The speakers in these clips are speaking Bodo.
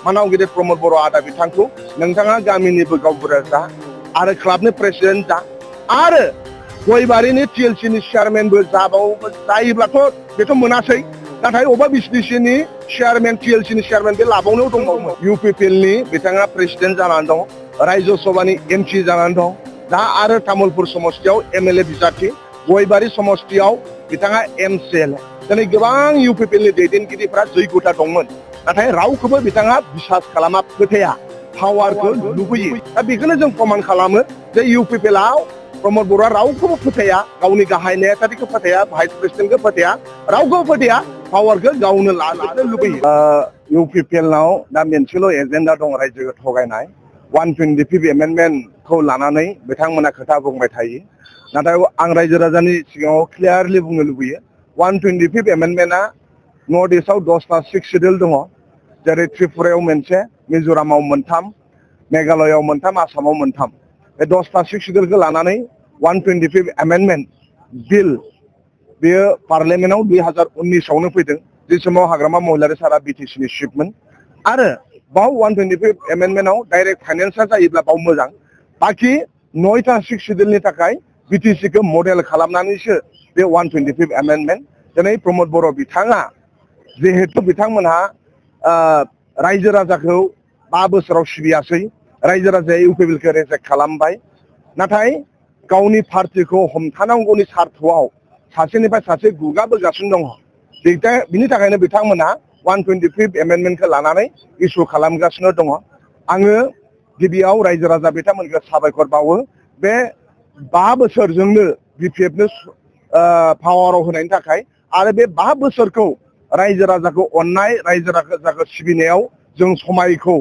मानाव गिदिर प्रमोद बर' आदा बिथांखौ नोंथाङा गामिनिबो गावबुरा जा आरो क्लाबनि प्रेसिडेन्ट जा आरो गयबारिनि टिएलसिनि चेयारमेनबो जायोब्लाथ' बेथ' मोनासै नाथाय अबा बिसनिसिनि चेयारमेन टिएलसिनि चेयारमेन बे लाबावनायाव दंबावोमोन इउपिपिएलनि बिथाङा प्रेसिडेन्ट जानानै दं रायजो सभानि एमपि जानानै दं दा आरो तामुलपुर समष्टियाव एमएलए बिजाथि गयबारि समष्टियाव बिथाङा एमसिएलए दिनै गोबां इउपिपिएलनि दैदेनगिरिफ्रा जैगथा दंमोन नाथाय रावखौबो बिथाङा बिसास खालामा फोथाया पावारखौ लुबैयो दा बेखौनो जों प्रमान खालामो जे इउपिपिएलआव प्रमोद बर'आ रावखौबो फोथाया गावनि गाहाय नेहाथारिखौ फोथाया भाइस प्रेसिडेन्टखौ फोथाया रावखौबो फोथाया पावारखौ गावनो लाजोबनो लुबैयो इउपिपिएलआव दा मोनसेल' एजेन्डा दं रायजोखौ थगायनाय 125 एमेन्डमेन्टखौ लानानै बिथांमोना खोथा बुंबाय थायो नाथाय आं रायजो राजानि सिगाङाव क्लियारलि बुंनो लुबैयो 125 एमेन्डमेन्टआ नर्थ इस्टआव 10टा 6 सिडिउल दङ जेरै त्रिपुरायाव मोनसे मिज'रामाव मोनथाम मेघालयआव मोनथाम आसामाव मोनथाम बे 10टा 6 सिडिउलखौ लानानै 125 एमेन्डमेन्ट बिल बेयो पार्लियामेन्टआव 2019आवनो फैदों जे समाव हाग्रामा महिलारि सारा बिटिसिनि चिफमोन आरो बाव 125 एमेन्डमेन्टआव डाइरेक्ट फाइनेन्सआ जायोब्ला बाव मोजां बाखि 9टा 6 सिडिउलनि थाखाय बिटिसिखौ मडेल खालामनानैसो बे 125 एमेन्डमेन्ट दिनै प्रमोद बर' बिथाङा जिहेतु बिथांमोनहा रायजो राजाखौ 5 बोसोराव सिबियासै रायजो राजाया इउपिपिएलखौ रिजेक्ट खालामबाय नाथाय गावनि पार्टिखौ हमथानांगौनि सार्थआव सासेनिफ्राय सासे गुगाबोगासिनो दङ बिनि थाखायनो बिथांमोना 125 एमेन्डमेन्टखौ लानानै इसु खालामगासिनो दङ आङो गिबियाव रायजो राजा बिथांमोनखौ साबायखर बावो बे 5 बोसोरजोंनो बिपिएफनो पावाराव होनायनि थाखाय आरो बे 5 बोसोरखौ रायजो राजाखौ अननाय रायजो राजाखौ सिबिनायाव जों समायखौ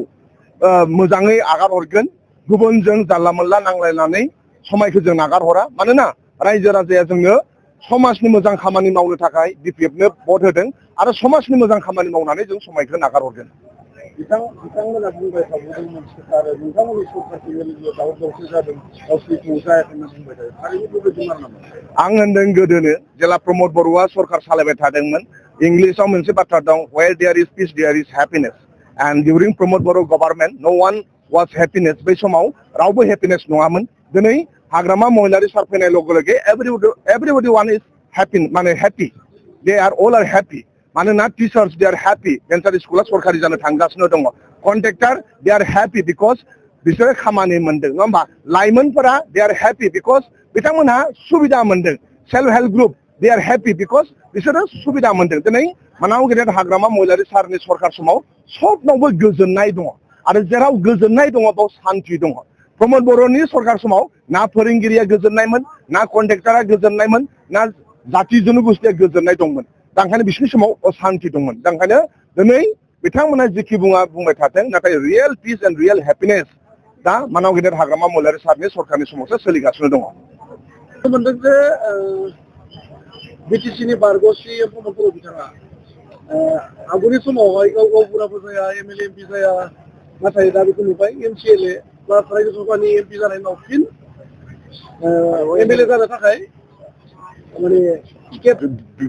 मोजाङै आगार हरगोन गुबुनजों जानला मोनला नांलायनानै समायखौ जों नागार हरा मानोना रायजो राजाया जोंनो समाजनि मोजां खामानि मावनो थाखाय बिपिएफनो भट होदों आरो समाजनि मोजां खामानि मावनानै जों समायखौ नागार हरगोन बिथांमोना बुंबाय थाबोदोंमोन आरो नोंथांमोननि सरकारनि दावराव दावसि जादों गावसोरखौ जायाखै होनना बुंबाय थायो थारैनो बेबायदि मार नामा आं होनदों गोदोनो जेला प्रमोद बर'आ सरकार सालायबाय थादोंमोन इंलिसाव मोनसे बाथ्रा दं where there is peace there is happiness and during Pramod Boro' government no one was happiness बै समाव रावबो हेपिनेस नङामोन दिनै हाग्रामा महिलारि सार फैनाय लोगो लोगो everybody one is happy माने happy they are all are happy मानोना टीचार्स they are happy भेन्सार स्कुला सरकारि जानो थांगासिनो दङ contractor they are happy because बिसोरो खामानि मोनदों नङा होमबा लाइमोनफोरा they are happy because बिथांमोनहा सुबिदा मोनदों self help group they are happy because बिसोरो सुबिदा मोनदों दिनै मानाव गेदेर हाग्रामा महिलारि सारनि सरकार समाव सबनावबो गोजोननाय दङ आरो जेराव गोजोननाय दङ बाव शान्ति दङ प्रमोद बर'नि सरकार समाव ना फोरोंगिरिया गोजोननायमोन ना कन्ट्रेक्टरा गोजोननायमोन ना जाति जनगोष्ठिया गोजोननाय दंमोन दा ओंखायनो बिसोरनि समाव अशान्ति दंमोन दा ओंखायनो दिनै बिथांमोना जेखि बुंबाय थाथों नाथाय real piece and real happiness दा मानाव गेदेर हाग्रामा महिलारि सारनि सरकारनि समावसो सोलिगासिनो दङ मोनदों जे बिटिसिनि बारग'सि प्रमोद बर' बिथाङा आगुनि समावहाय गावबुराबो जाया एमएलए एमपि जाया नाथाय दा बेखौ नुबाय एमसिएलए बा रायजो सभानि एमपि जानायनि उनाव फिन एमएलए जानो थाखाय माने टिकेट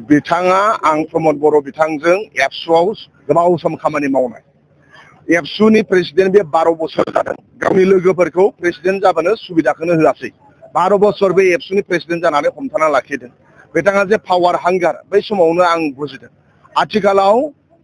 बिथाङा आं प्रमोद बर' बिथांजों एबसुआव गोबाव सम खामानि मावनाय एबसुनि प्रेसिडेन्ट बे 12 बोसोर जादों गावनि लोगोफोरखौ प्रेसिडेन्ट जाबानो सुबिदाखौनो होआसै 12 बोसोर बे एबसुनि प्रेसिडेन्ट जानानै हमथाना लाखिदों बिथाङा जे पावार हांगार बै समावनो आं बुजिदों आथिखालाव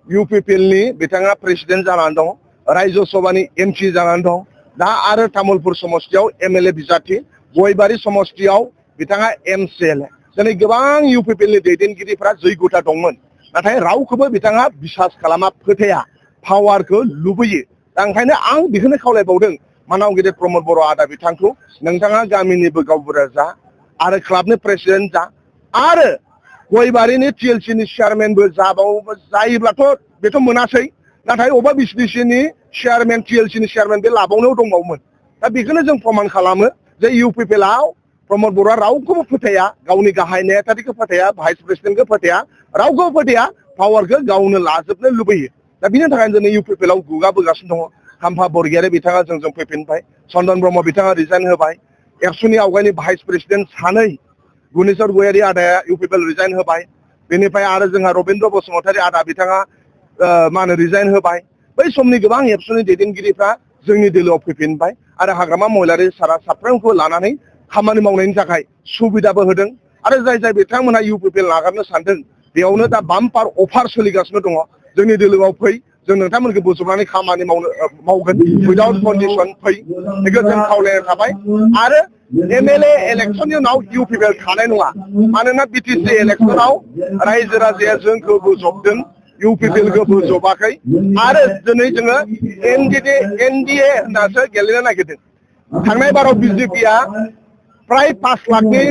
इउपिपिएलनि बिथाङा प्रेसिडेन्ट जानानै दं रायजो सभानि एमपि जानानै दं दा आरो तामुलपुर समष्टियाव एमएलए बिजाथि गयबारि समष्टियाव बिथाङा एमसिएलए दिनै गोबां इउपिपिएलनि दैदेनगिरिफ्रा जैगथा दंमोन नाथाय रावखौबो बिथाङा बिसास खालामा फोथाया पावारखौ लुबैयो दा ओंखायनो आं बेखौनो खावलायबावदों मानाव गेदेर प्रमोद बर' आदा बिथांखौ नोंथाङा गामिनिबो गावबुरा जा आरो क्लाबनि प्रेसिडेन्ट जा आरो गयबारिनि टिएलसिनि चेयारमेनबो जायोब्लाथ' बेथ' मोनासै नाथाय अबा बिसनिसिनि चेयारमेन टिएलसिनि चेयारमेन बे लाबावनायाव दंबावोमोन दा बेखौनो जों प्रमान खालामो जे इउपिपिएलआव प्रमोद बर'आ रावखौबो फोथाया गावनि गाहाय नेहाथारिखौ फोथाया भाइस प्रेसिडेन्टखौ फोथाया रावखौबो फोथाया पावारखौ गावनो लाजोबनो लुबैयो दा बिनि थाखायनो दिनै इउपिपिएलआव गुगाबोगासिनो दङ खाम्फा बरगयारि बिथाङा जोंजों फैफिनबाय चन्दन ब्रह्म बिथाङा रिजाइन होबाय एबसुनि आवगायनि भाइस प्रेसिडेन्ट सानै गुनेश्वर गयारि आदाया इउपिपिएल रिजाइन होबाय बेनिफ्राय आरो जोंहा रबीन्द्र बसुमतारी आदा बिथाङा मा होनो रिजाइन होबाय बै समनि गोबां एबसुनि दैदेनगिरिफ्रा जोंनि दोलोआव फैफिनबाय आरो हाग्रामा महिलारि सारा साफ्रोमखौ लानानै खामानि मावनायनि थाखाय सुबिदाबो होदों आरो जाय बिथांमोनहा UPPL नागारनो सानदों बेयावनो दा बाम्पार अफार सोलिगासिनो दङ जोंनि दोलोआव फै जों नोंथांमोनखौ बोजबनानै खामानि मावगोन उइदाउट कन्डिसन फै बेखौ जों खावलायनाय थाबाय आरो MLA इलेक्सननि उनाव UPPL थानाय नङा मानोना BTC इलेक्सनाव रायजो राजाया जोंखौ बोजबदों UPPL खौ बोजबाखै आरो दिनै जोङो NDA होननासो गेलेनो नागिरदों थांनाय बाराव BJPआ प्राय 5 लाखनि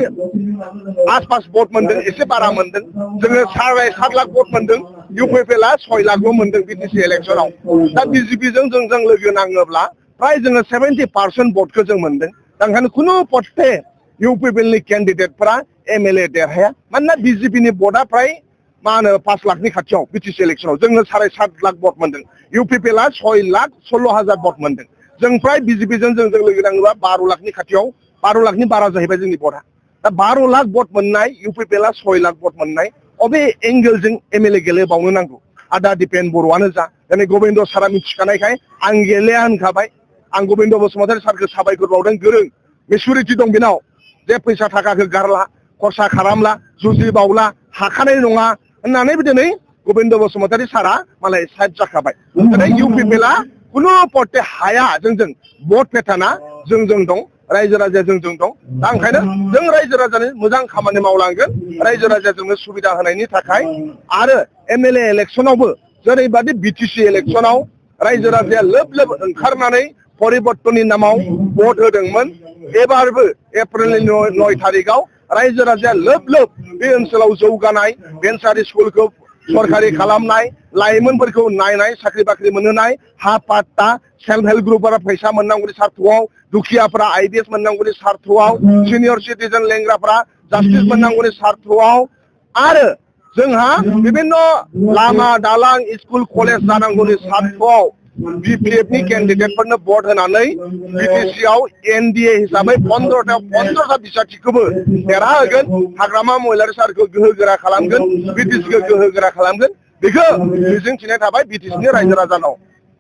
आसपास भट मोनदों एसे बारा मोनदों जोङो 7.5 लाख भट मोनदों UPPLआ 6 लाखल' मोनदों BTC इलेक्सनाव दा BJPजों जों लोगो नाङोब्ला प्राय जोङो 70% भटखौ जों मोनदों दा ओंखायनो खुनु पट्टे UPPLनि केन्डिडेटफोरा MLA देरहाया मानोना BJPनि भटआ प्राय मा होनो 5 लाखनि खाथियाव BTC इलेक्सनाव जोङो 7.5 लाख भट मोनदों UPPLआ 6,16,000 भट मोनदों जों प्राय BJPजों जों लोगो नाङोबा 12 लाखनि खाथियाव 12 लाखनि बारा जाहैबाय जोंनि भटआ दा 12 लाख भट मोननाय UPPLआ 6 लाख भट मोननाय अबे एंगेलजों MLA गेलेबावनो नांगौ आदा दिपेन बर'आनो जा दिनै गबिन्द सारा मिथिखानायखाय आं गेलेया होनखाबाय आं गबिन्द बसुमतारी सारखौ साबायखर बावदों गोरों मेचुरिटि दं बेनाव जे फैसा थाखाखौ गारला खरसा खालामला जुजि बावला हाखानाय नङा होननानै दिनै गबिन्द बसुमतारी सारा मालाय साइड जाखाबाय दिनै UPPLआ खुनु पट्टे हाया जोंजों भट पेटार्नआ जोंजों दं रायजो राजाया जोंजों दं दा ओंखायनो जों रायजो राजानि मोजां खामानि मावलांगोन रायजो राजाया जोंनो सुबिदा होनायनि थाखाय आरो MLA इलेक्सनावबो जेरैबादि BTC इलेक्सनाव रायजो राजाया लोब ओंखारनानै परिबर्तननि नामाव भट होदोंमोन एबारबो एप्रिलनि 9 थारिखआव रायजो राजाया लोब बे ओनसोलाव जौगानाय भेन्सार स्कुलखौ सरकारि खालामनाय लाइमोनफोरखौ नायनाय साख्रि बाख्रि मोनहोनाय हा पाट्टा सेल्फ हेल्प ग्रुपफोरा फैसा मोननांगौनि सार्थआव दुखियाफोरा IBS मोननांगौनि सार्थआव सिनियर सिटिजेन लेंग्राफोरा जास्टिस मोननांगौनि सार्थआव आरो जोंहा बिभिन्न लामा दालां स्कुल कलेज जानांगौनि सार्थआव BPFनि केन्डिडेटफोरनो भट होनानै BTCआव NDA हिसाबै 15टा बिसायख'थिखौबो देरहाहोगोन हाग्रामा महिलारि सारखौ गोहोगोरा खालामगोन BTCखौ गोहोगोरा खालामगोन बेखौ मिजिंथिनाय थाबाय BTCनि रायजो राजानाव